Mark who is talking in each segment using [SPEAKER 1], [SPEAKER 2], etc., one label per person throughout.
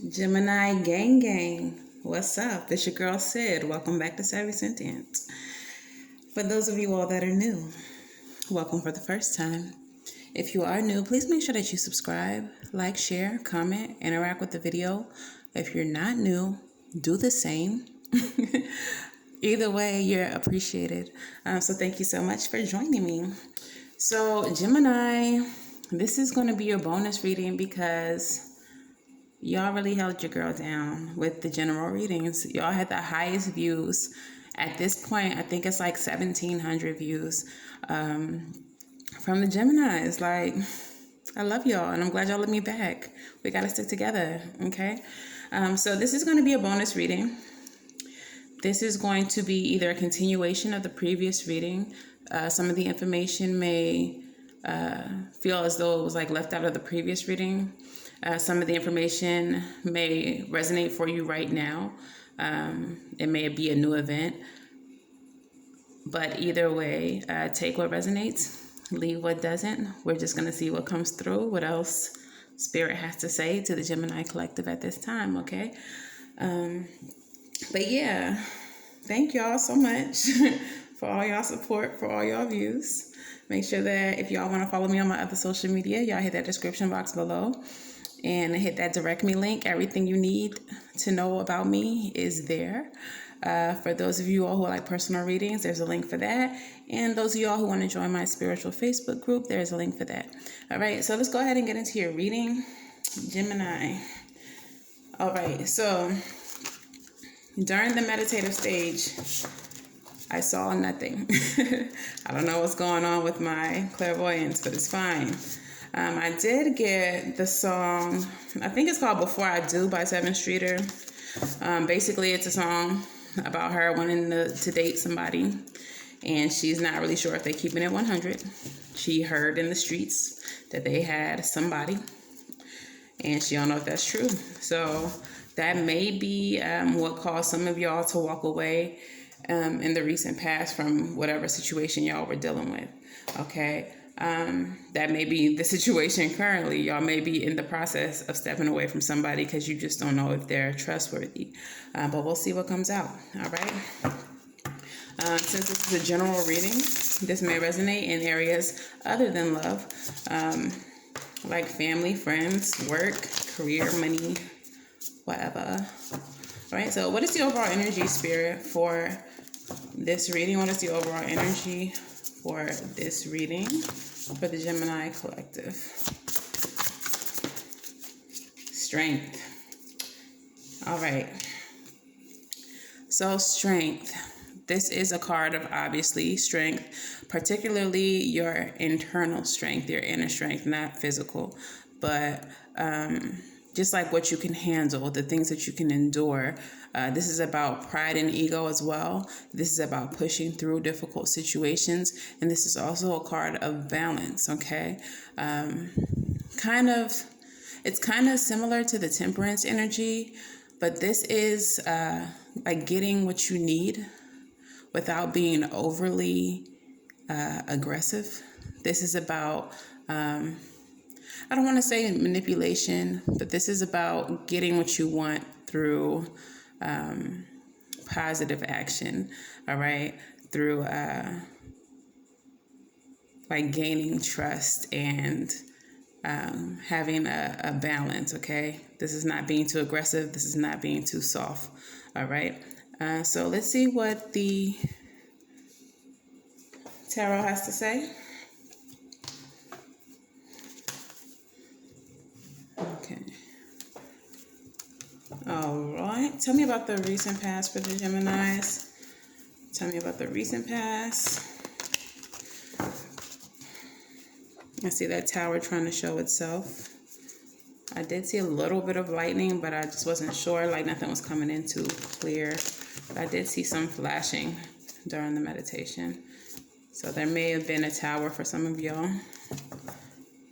[SPEAKER 1] Gemini gang gang. What's up? It's your girl Sid. Welcome back to Savy, Sentient. For those of you all that are new, welcome for the first time. If you are new, please make sure that you subscribe, like, share, comment, interact with the video. If you're not new, do the same. Either way, you're appreciated. So thank you so much for joining me. So Gemini, this is going to be your bonus reading because y'all really held your girl down with the general readings. Y'all had the highest views. At this point, I think it's like 1,700 views from the Geminis. Like, I love y'all, and I'm glad y'all let me back. We got to stick together, okay? So this is going to be a bonus reading. This is going to be either a continuation of the previous reading. Some of the information may feel as though it was like left out of the previous reading. Some of the information may resonate for you right now. It may be a new event. But either way, take what resonates, leave what doesn't. We're just going to see what comes through, what else Spirit has to say to the Gemini Collective at this time, okay? But yeah, thank y'all so much for all y'all support, for all y'all views. Make sure that if y'all want to follow me on my other social media, y'all hit that description box below and hit that direct me link. Everything you need to know about me is there. For those of you all who like personal readings, there's a link for that. And those of y'all who want to join my spiritual Facebook group, there's a link for that. All right, so let's go ahead and get into your reading. Gemini. All right, so during the meditative stage, I saw nothing. I don't know what's going on with my clairvoyance, but it's fine. I did get the song, I think it's called Before I Do by Seven Streeter. Basically, it's a song about her wanting to date somebody, and she's not really sure if they're keeping it 100. She heard in the streets that they had somebody, and she don't know if that's true. So that may be what caused some of y'all to walk away in the recent past from whatever situation y'all were dealing with, okay? That may be the situation currently. Y'all may be in the process of stepping away from somebody because you just don't know if they're trustworthy. But we'll see what comes out, all right? Since this is a general reading, this may resonate in areas other than love, like family, friends, work, career, money, whatever. All right, so what is the overall energy, Spirit, for this reading? What is the overall energy for this reading for the Gemini Collective? Strength. All right. So strength. This is a card of obviously strength, particularly your internal strength, your inner strength, not physical, but just like what you can handle, the things that you can endure. This is about pride and ego as well. This is about pushing through difficult situations. And this is also a card of balance, okay? It's kind of similar to the Temperance energy, but this is like getting what you need without being overly aggressive. This is about I don't want to say manipulation, but this is about getting what you want through positive action, all right? Through like gaining trust and having a balance, okay? This is not being too aggressive. This is not being too soft, all right? So let's see what the tarot has to say. Okay. All right. Tell me about the recent past for the Geminis. Tell me about the recent past. I see that tower trying to show itself. I did see a little bit of lightning, but I just wasn't sure. Like nothing was coming in too clear. But I did see some flashing during the meditation. So there may have been a tower for some of y'all.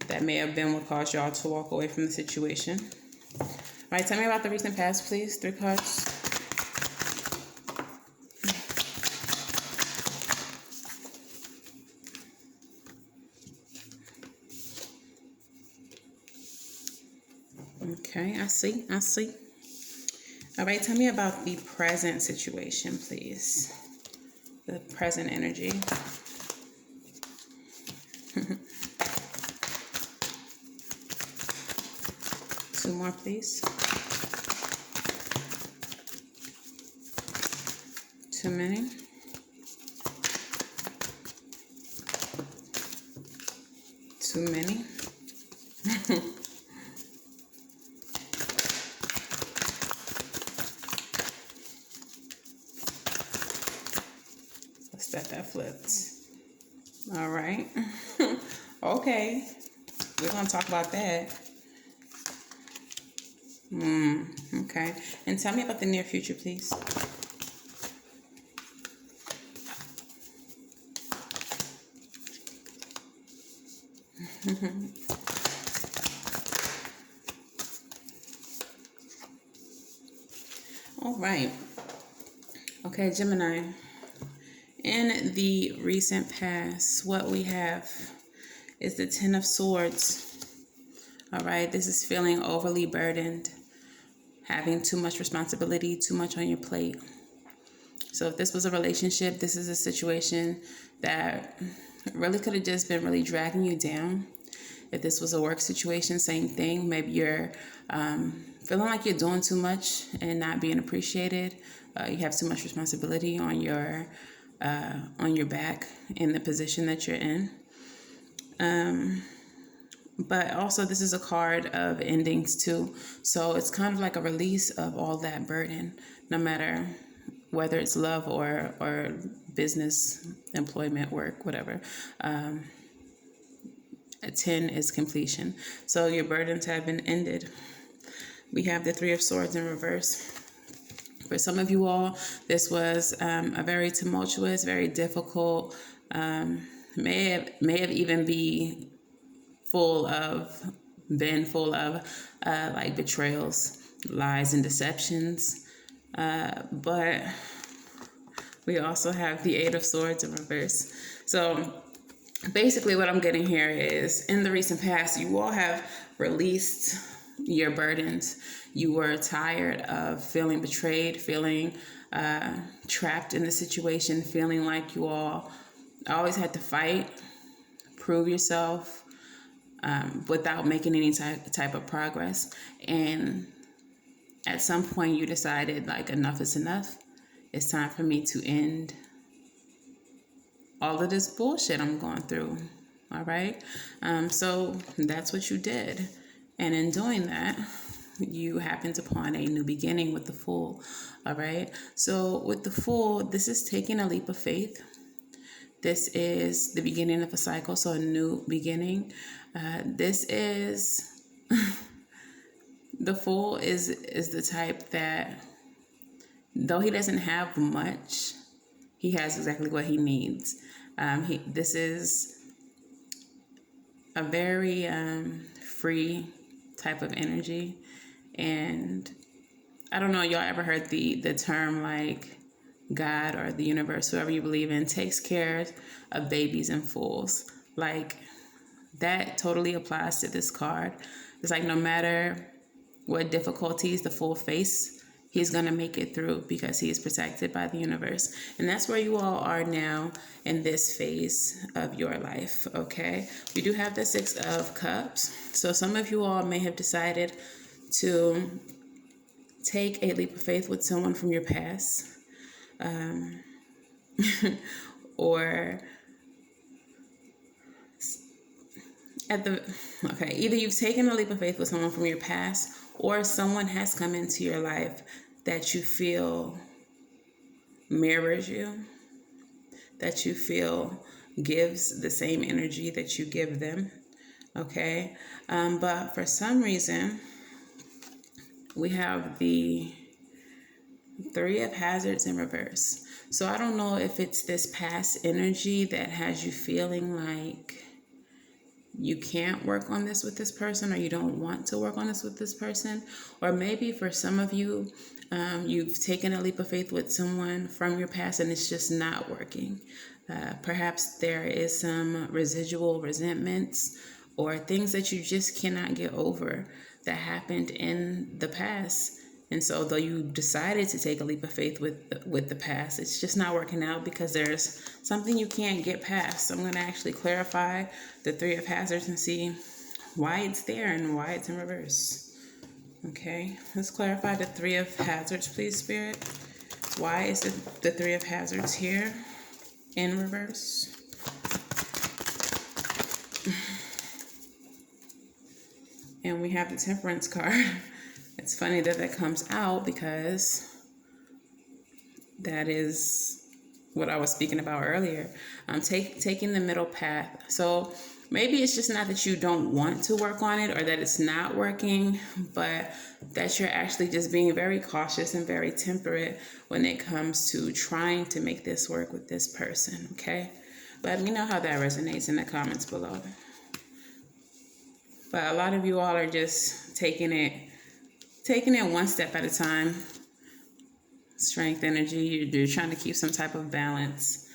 [SPEAKER 1] That may have been what caused y'all to walk away from the situation. All right, tell me about the recent past, please. 3 cards. Okay, I see. All right, tell me about the present situation, please. The present energy. Two more, please. Too many. Too many. Let's that flipped. All right. Okay. We're going to talk about that. Okay. And tell me about the near future, please. All right. Okay, Gemini. In the recent past, what we have is the Ten of Swords. All right, this is feeling overly burdened, having too much responsibility, too much on your plate. So if this was a relationship, this is a situation that really could have just been really dragging you down. If this was a work situation, same thing. Maybe you're feeling like you're doing too much and not being appreciated. You have too much responsibility on your back in the position that you're in. But also this is a card of endings too. So it's kind of like a release of all that burden, no matter whether it's love or business, employment, work, whatever. A 10 is completion. So your burdens have been ended. We have the Three of Swords in reverse. For some of you all, this was a very tumultuous, very difficult, may have even been full of like betrayals, lies, and deceptions. But we also have the Eight of Swords in reverse. So basically what I'm getting here is, in the recent past, you all have released your burdens. You were tired of feeling betrayed, feeling trapped in the situation, feeling like you all always had to fight, prove yourself, without making any type of progress. And at some point you decided, like, enough is enough. It's time for me to end all of this bullshit I'm going through. All right. So that's what you did. And in doing that, you happened upon a new beginning with the Fool. All right. So with the Fool, this is taking a leap of faith. This is the beginning of a cycle, so a new beginning. This is the Fool is the type that, though he doesn't have much, he has exactly what he needs. This is a very free type of energy, and I don't know, y'all ever heard the term like God or the universe, whoever you believe in, takes care of babies and fools. Like, that totally applies to this card. It's like, no matter what difficulties the Fool face, he's going to make it through because he is protected by the universe. And that's where you all are now in this phase of your life, okay? We do have the Six of Cups. So some of you all may have decided to take a leap of faith with someone from your past. Or either you've taken a leap of faith with someone from your past, or someone has come into your life that you feel mirrors you, that you feel gives the same energy that you give them, okay? But for some reason, we have the Three of Hazards in reverse. So I don't know if it's this past energy that has you feeling like you can't work on this with this person, or you don't want to work on this with this person. Or maybe for some of you, you've taken a leap of faith with someone from your past and it's just not working. Perhaps there is some residual resentments or things that you just cannot get over that happened in the past. And so though you decided to take a leap of faith with the past, it's just not working out because there's something you can't get past. So I'm going to actually clarify the Three of Hazards and see why it's there and why it's in reverse. Okay, let's clarify the Three of Hazards, please, Spirit. Why is the Three of Hazards here in reverse? And we have the Temperance card. It's funny that that comes out because that is what I was speaking about earlier. Taking the middle path. So maybe it's just not that you don't want to work on it or that it's not working, but that you're actually just being very cautious and very temperate when it comes to trying to make this work with this person, okay? Let me know how that resonates in the comments below. But a lot of you all are just taking it one step at a time. Strength energy, you're trying to keep some type of balance,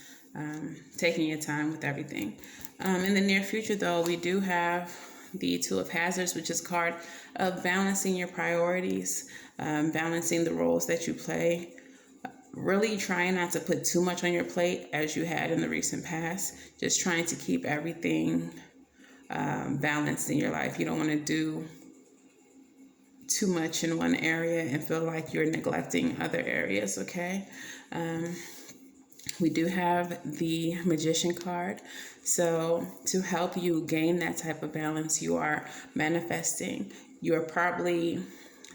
[SPEAKER 1] taking your time with everything. In the near future, though, we do have the Two of Hazards, which is a card of balancing your priorities, balancing the roles that you play, really trying not to put too much on your plate as you had in the recent past, just trying to keep everything balanced in your life. You don't want to do too much in one area and feel like you're neglecting other areas, okay? We do have the Magician card. So to help you gain that type of balance, you are manifesting. You are probably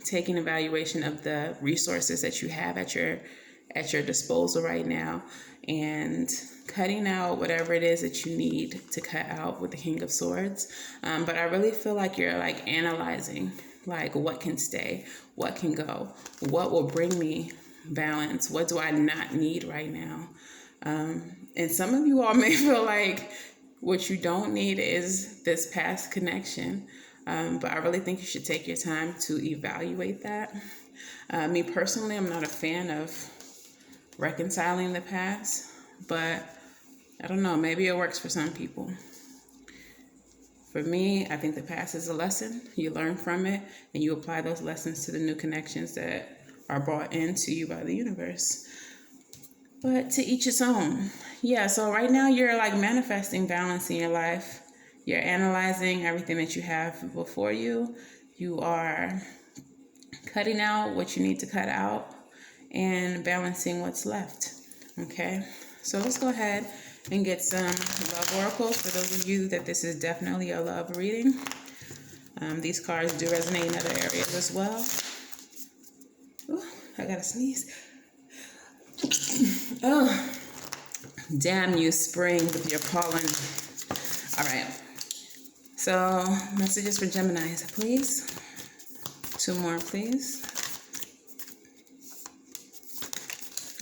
[SPEAKER 1] taking evaluation of the resources that you have at your disposal right now and cutting out whatever it is that you need to cut out with the King of Swords. But I really feel like you're like analyzing, like what can stay, what can go, what will bring me balance, what do I not need right now. And some of you all may feel like what you don't need is this past connection. But I really think you should take your time to evaluate that. Me personally, I'm not a fan of reconciling the past, but I don't know, maybe it works for some people. For me, I think the past is a lesson. You learn from it and you apply those lessons to the new connections that are brought into you by the universe. But to each its own. Yeah, so right now you're like manifesting balance in your life. You're analyzing everything that you have before you. You are cutting out what you need to cut out and balancing what's left. Okay, so let's go ahead and get some love oracles for those of you that this is definitely a love reading. These cards do resonate in other areas as well. Ooh, I gotta sneeze. Oh, damn you, spring, with your pollen. All right. So, messages for Geminis, please. 2 more, please.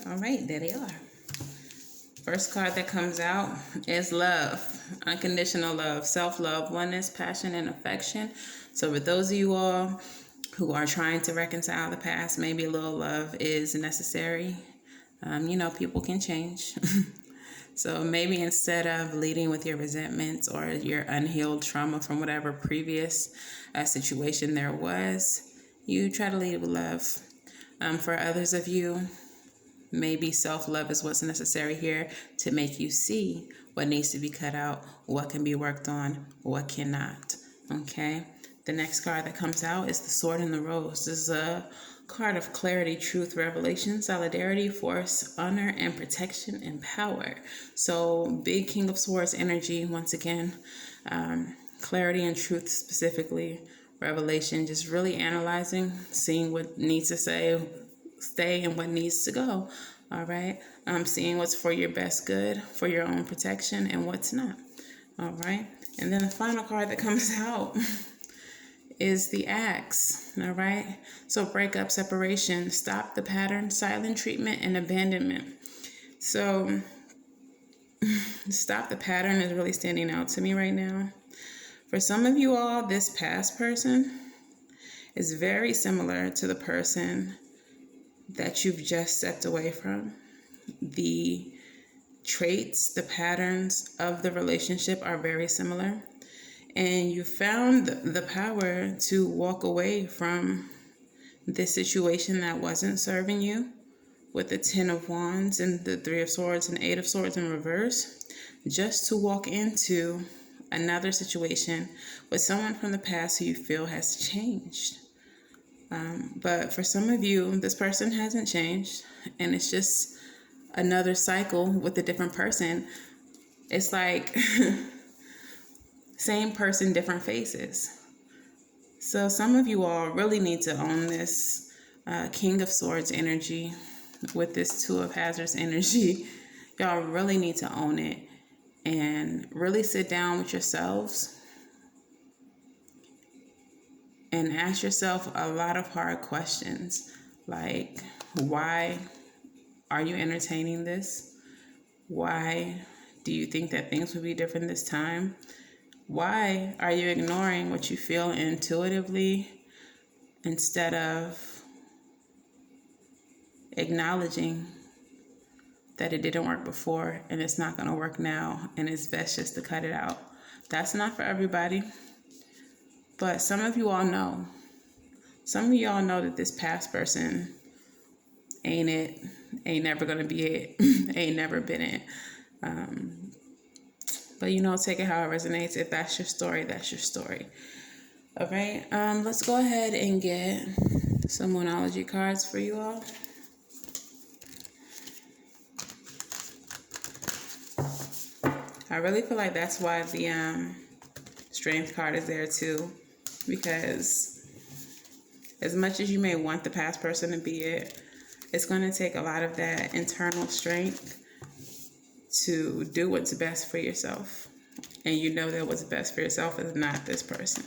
[SPEAKER 1] All right, there they are. First card that comes out is love, unconditional love, self-love, oneness, passion, and affection. So for those of you all who are trying to reconcile the past, maybe a little love is necessary. People can change. So maybe instead of leading with your resentments or your unhealed trauma from whatever previous situation there was, you try to lead with love. For others of you, maybe self-love is what's necessary here to make you see what needs to be cut out, what can be worked on, what cannot. Okay? The next card that comes out is the Sword and the Rose. This is a card of clarity, truth, revelation, solidarity, force, honor, and protection and power. So big King of Swords energy, once again. Clarity and truth specifically. Revelation, just really analyzing, seeing what needs to stay and what needs to go. All right. Seeing what's for your best good, for your own protection, and what's not. All right. And then the final card that comes out is the Axe. All right. So breakup, separation, stop the pattern, silent treatment, and abandonment. So stop the pattern is really standing out to me right now. For some of you all, this past person is very similar to the person that you've just stepped away from. The traits, the patterns of the relationship are very similar. And you found the power to walk away from this situation that wasn't serving you, with the 10 of Wands and the 3 of Swords and 8 of Swords in reverse, just to walk into another situation with someone from the past who you feel has changed. But for some of you, this person hasn't changed, and it's just another cycle with a different person. It's like same person, different faces. So some of you all really need to own this King of Swords energy with this Two of Hazards energy. Y'all really need to own it and really sit down with yourselves and ask yourself a lot of hard questions, like, why are you entertaining this? Why do you think that things would be different this time? Why are you ignoring what you feel intuitively instead of acknowledging that it didn't work before and it's not going to work now and it's best just to cut it out? That's not for everybody. But some of you all know. Some of y'all know that this past person ain't it, ain't never going to be it, ain't never been it. But you know, take it how it resonates. If that's your story, that's your story. All right, let's go ahead and get some Moonology cards for you all. I really feel like that's why the Strength card is there too, because as much as you may want the past person to be it, it's going to take a lot of that internal strength to do what's best for yourself. And you know that what's best for yourself is not this person.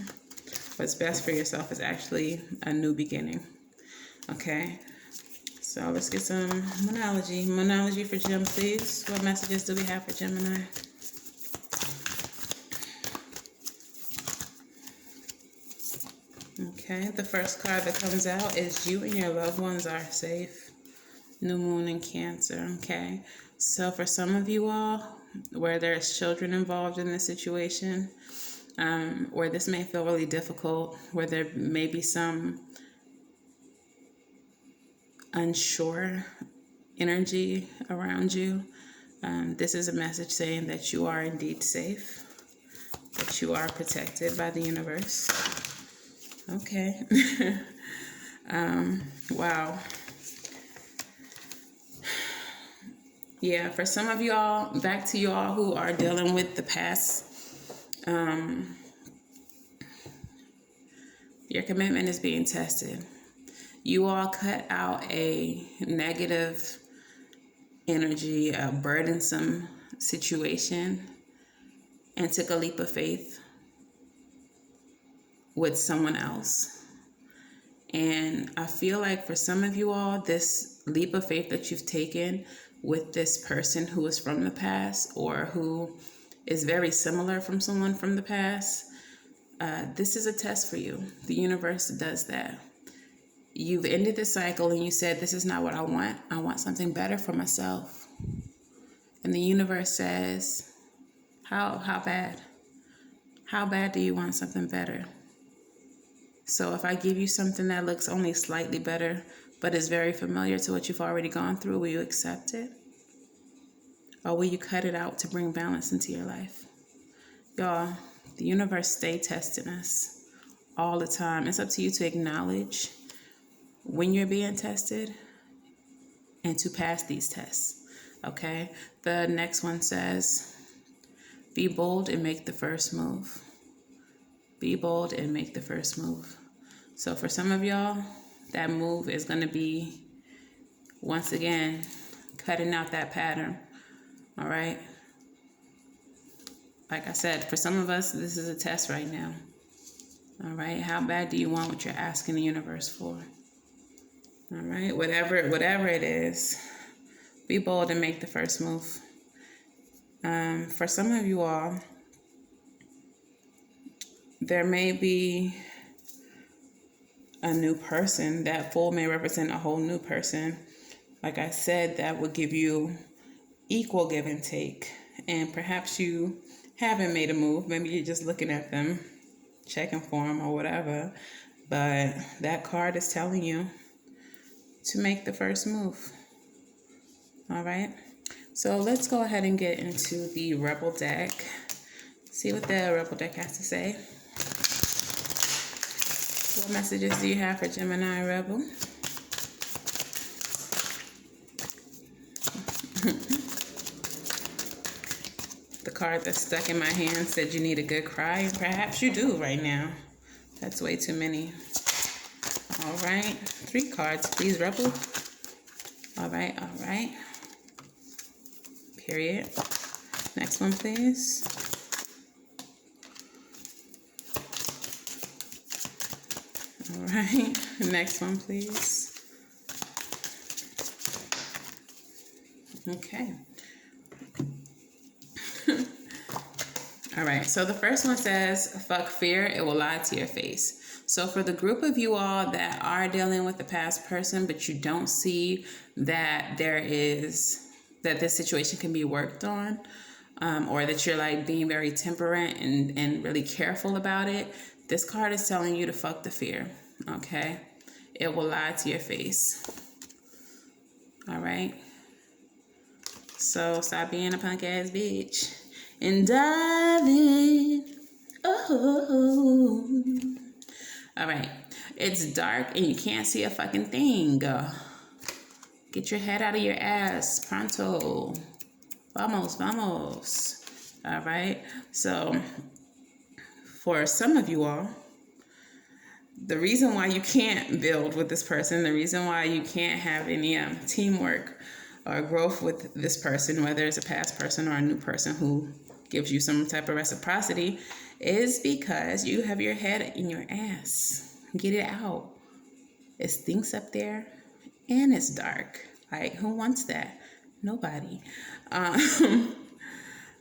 [SPEAKER 1] What's best for yourself is actually a new beginning. Okay, so let's get some Moonology. Moonology for Gem, please. What messages do we have for Gemini? Okay, the first card that comes out is you and your loved ones are safe. New Moon in Cancer. Okay, so for some of you all, where there's children involved in this situation, where this may feel really difficult, where there may be some unsure energy around you, this is a message saying that you are indeed safe, that you are protected by the universe. Okay. Wow. Yeah, for some of y'all, back to y'all who are dealing with the past, your commitment is being tested. You all cut out a negative energy, a burdensome situation, and took a leap of faith with someone else. And I feel like for some of you all, this leap of faith that you've taken with this person who is from the past or who is very similar from someone from the past, this is a test for you. The universe does that. You've ended the cycle and you said, this is not what I want. I want something better for myself. And the universe says, how bad? How bad do you want something better? So if I give you something that looks only slightly better, but is very familiar to what you've already gone through, will you accept it? Or will you cut it out to bring balance into your life? Y'all, the universe stays testing us all the time. It's up to you to acknowledge when you're being tested and to pass these tests. Okay? The next one says, be bold and make the first move. Be bold and make the first move. So for some of y'all, that move is going to be, once again, cutting out that pattern. All right? Like I said, for some of us, this is a test right now. All right? How bad do you want what you're asking the universe for? All right? Whatever it is, be bold and make the first move. For some of you all, there may be a new person. That fool may represent a whole new person. Like I said, that would give you equal give and take. And perhaps you haven't made a move. Maybe you're just looking at them, checking for them or whatever. But that card is telling you to make the first move. All right. So let's go ahead and get into the Rebel deck. See what the Rebel deck has to say. What messages do you have for Gemini Rebel? The card that's stuck in my hand said you need a good cry, and perhaps you do right now. That's way too many. All right. 3 cards, please, Rebel. All right, all right. Period. Next one, please. All right. Next one, please. Okay. All right. So the first one says, fuck fear, it will lie to your face. So for the group of you all that are dealing with the past person, but you don't see that that this situation can be worked on, or that you're like being very temperate and really careful about it, this card is telling you to fuck the fear, okay? It will lie to your face, all right? So stop being a punk ass bitch and dive in. Oh. All right, it's dark and you can't see a fucking thing. Get your head out of your ass, pronto. Vamos, vamos. All right, so for some of you all, the reason why you can't build with this person, the reason why you can't have any teamwork or growth with this person, whether it's a past person or a new person who gives you some type of reciprocity, is because you have your head in your ass. Get it out. It stinks up there and it's dark. Like, who wants that? Nobody.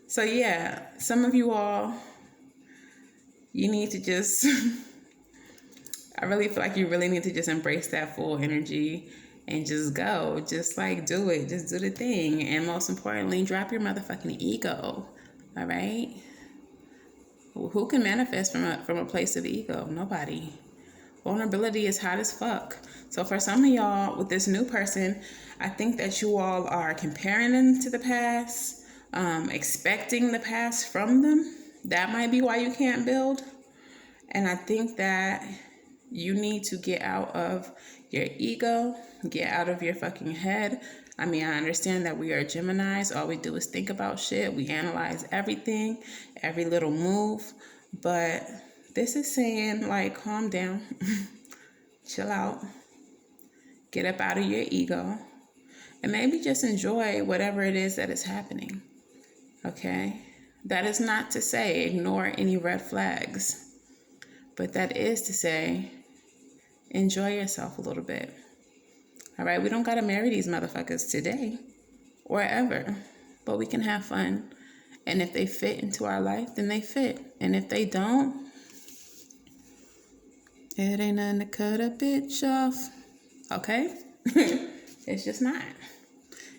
[SPEAKER 1] So yeah, some of you all, you need to just, I really feel like you really need to just embrace that full energy and just go. Just like do it. Just do the thing. And most importantly, drop your motherfucking ego. All right? Who can manifest from a place of ego? Nobody. Vulnerability is hot as fuck. So for some of y'all with this new person, I think that you all are comparing them to the past, expecting the past from them. That might be why you can't build. And I think that you need to get out of your ego, get out of your fucking head. I mean, I understand that we are Geminis. All we do is think about shit. We analyze everything, every little move. But this is saying, like, calm down, chill out, get up out of your ego, and maybe just enjoy whatever it is that is happening, okay? That is not to say ignore any red flags, but that is to say enjoy yourself a little bit, all right? We don't got to marry these motherfuckers today or ever, but we can have fun. And if they fit into our life, then they fit. And if they don't, it ain't nothing to cut a bitch off. Okay? It's just not.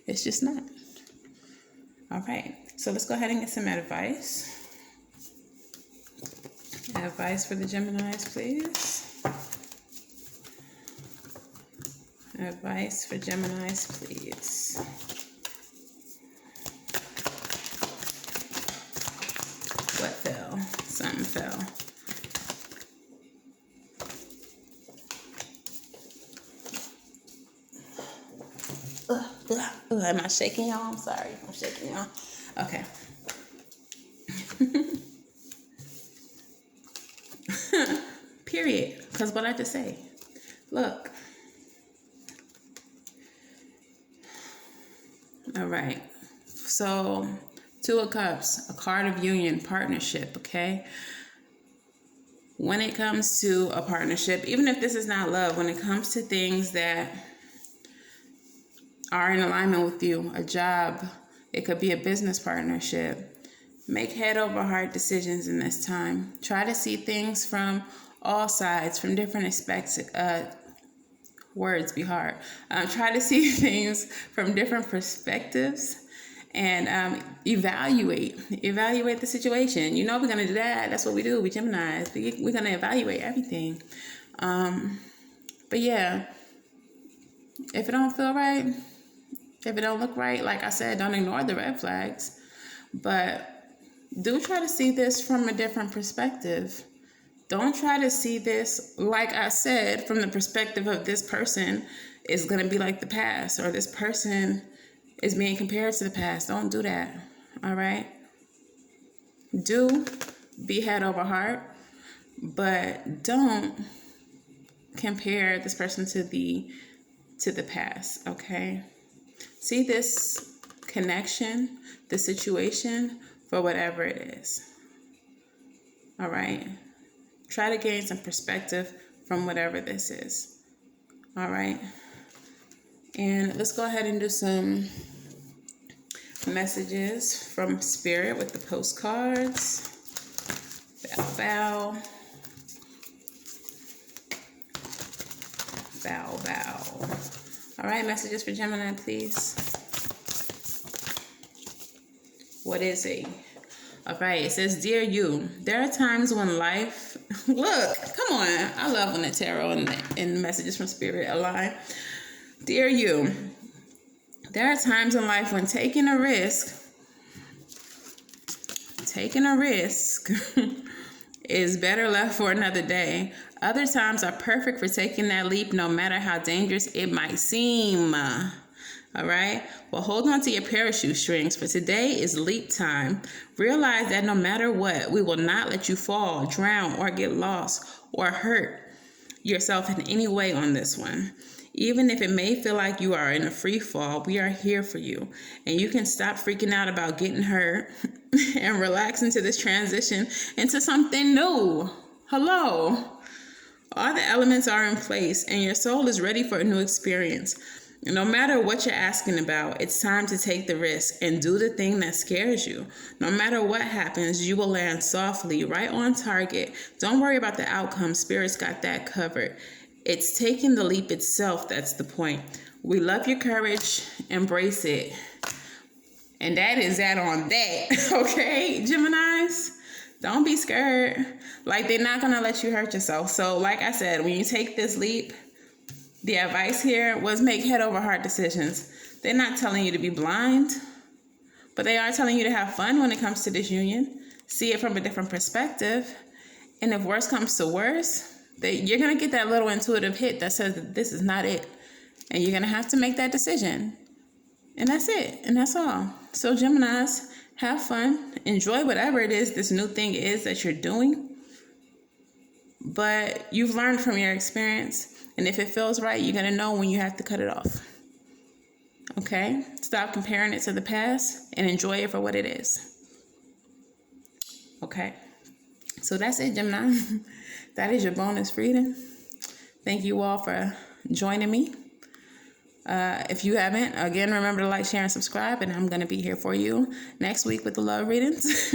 [SPEAKER 1] It's just not. All right. So let's go ahead and get some advice. Advice for the Geminis, please. Advice for Geminis, please. What fell? Something fell. Am I shaking y'all? I'm sorry. I'm shaking y'all. Okay. Period. Because what I just say. Look. All right. So, 2 of Cups, a card of union, partnership, okay? When it comes to a partnership, even if this is not love, when it comes to things that are in alignment with you, a job, it could be a business partnership, make head over heart decisions in this time. Try to see things from all sides, from different aspects. Words be hard. Try to see things from different perspectives and evaluate the situation. You know we're going to do that. That's what we do. We Geminis. We're going to evaluate everything. But yeah, if it don't feel right, if it don't look right, like I said, don't ignore the red flags. But do try to see this from a different perspective. Don't try to see this, like I said, from the perspective of this person is going to be like the past, or this person is being compared to the past. Don't do that. All right? Do be head over heart, but don't compare this person to the past, okay? See this connection, the situation, for whatever it is. All right? Try to gain some perspective from whatever this is. All right? And let's go ahead and do some messages from Spirit with the postcards. Bow, bow. Bow, bow. All right, messages for Gemini, please. What is it? All right, it says, Dear you, there are times when life, look, come on. I love when the tarot and messages from Spirit align. Dear you, there are times in life when taking a risk is better left for another day. Other times are perfect for taking that leap, no matter how dangerous it might seem. All right? Well, hold on to your parachute strings, for today is leap time. Realize that no matter what, we will not let you fall, drown, or get lost, or hurt yourself in any way on this one. Even if it may feel like you are in a free fall, we are here for you. And you can stop freaking out about getting hurt and relax into this transition into something new. Hello. All the elements are in place and your soul is ready for a new experience. No matter what you're asking about, it's time to take the risk and do the thing that scares you. No matter what happens, you will land softly, right on target. Don't worry about the outcome. Spirit's got that covered. It's taking the leap itself that's the point. We love your courage. Embrace it. And that is that on that. Okay, Geminis? Don't be scared. Like, they're not going to let you hurt yourself. So, like I said, when you take this leap, the advice here was make head over heart decisions. They're not telling you to be blind, but they are telling you to have fun when it comes to this union. See it from a different perspective. And if worse comes to worse, you're going to get that little intuitive hit that says that this is not it. And you're going to have to make that decision. And that's it. And that's all. So Geminis, have fun. Enjoy whatever it is this new thing is that you're doing. But you've learned from your experience. And if it feels right, you're going to know when you have to cut it off. Okay? Stop comparing it to the past and enjoy it for what it is. Okay? So that's it, Gemini. That is your bonus reading. Thank you all for joining me. If you haven't, again, remember to like, share, and subscribe. And I'm going to be here for you next week with the love readings.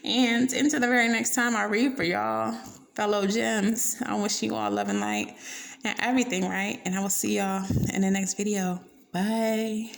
[SPEAKER 1] And until the very next time I read for y'all, fellow gems, I wish you all love and light and everything, right? And I will see y'all in the next video. Bye.